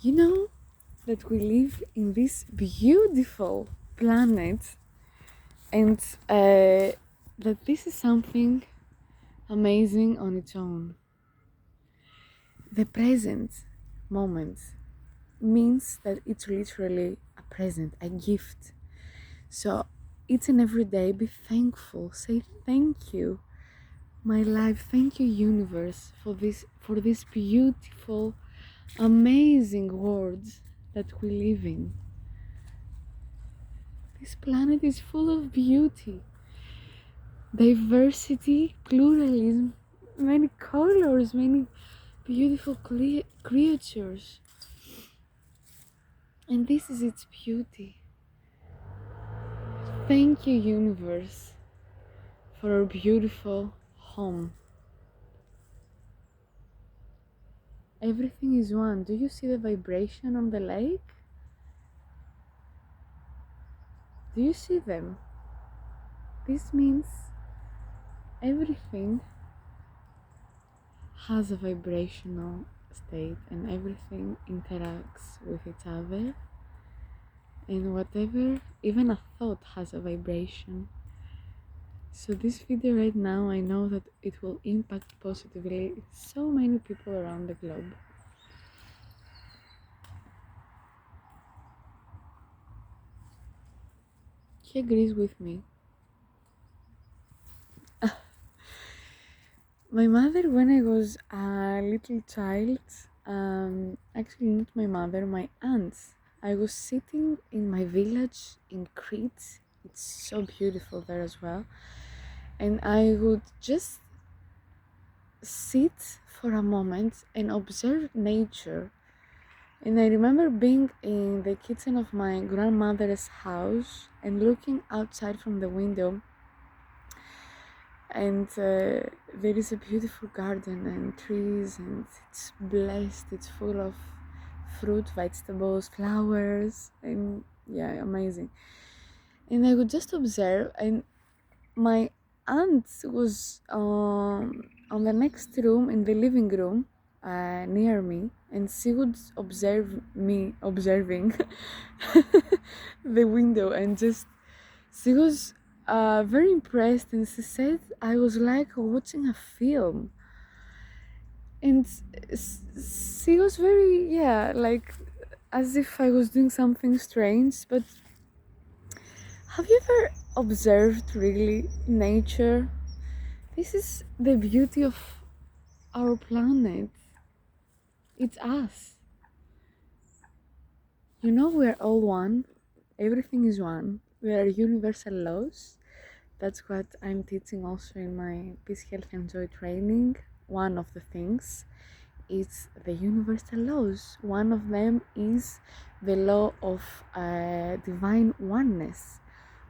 You know that we live in this beautiful planet, and that this is something amazing on its own. The present moment means that it's literally a present, a gift. So each and every day be thankful. Say thank you, my life. Thank you, universe, for this beautiful, amazing world that we live in. This planet is full of beauty, diversity, pluralism, many colors, many beautiful creatures. And this is its beauty. Thank you, universe, for our beautiful home. Everything is one. Do you see the vibration on the lake? Do you see them? This means everything has a vibrational state and everything interacts with each other, and whatever, even a thought has a vibration. So this video right now, I know that it will impact positively so many people around the globe. He agrees with me. My mother, when I was a little child, actually not my mother, my aunt, I was sitting in my village in Crete. It's so beautiful there as well. And I would just sit for a moment and observe nature. And I remember being in the kitchen of my grandmother's house and looking outside from the window, and there is a beautiful garden and trees, and it's blessed, it's full of fruit, vegetables, flowers, and yeah, amazing. And I would just observe, and my aunt was on the next room, in the living room, near me, and she would observe me observing the window, and just she was very impressed, and she said I was like watching a film. And she was very, yeah, like as if I was doing something strange. But have you ever observed really nature? This is the beauty of our planet. It's us. You know, we're all one. Everything is one. We are universal laws. That's what I'm teaching also in my Peace, Health and Joy training. One of the things is the universal laws. One of them is the law of divine oneness,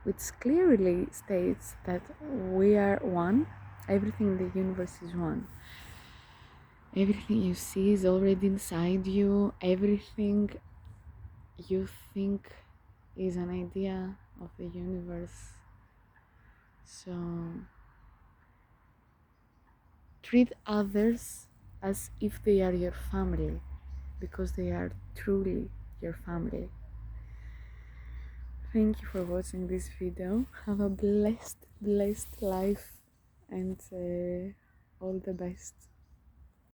which clearly states that we are one. Everything in the universe is one. Everything you see is already inside you. Everything you think is an idea of the universe. So treat others as if they are your family, because they are truly your family. Thank you for watching this video. Have a blessed life, and all the best.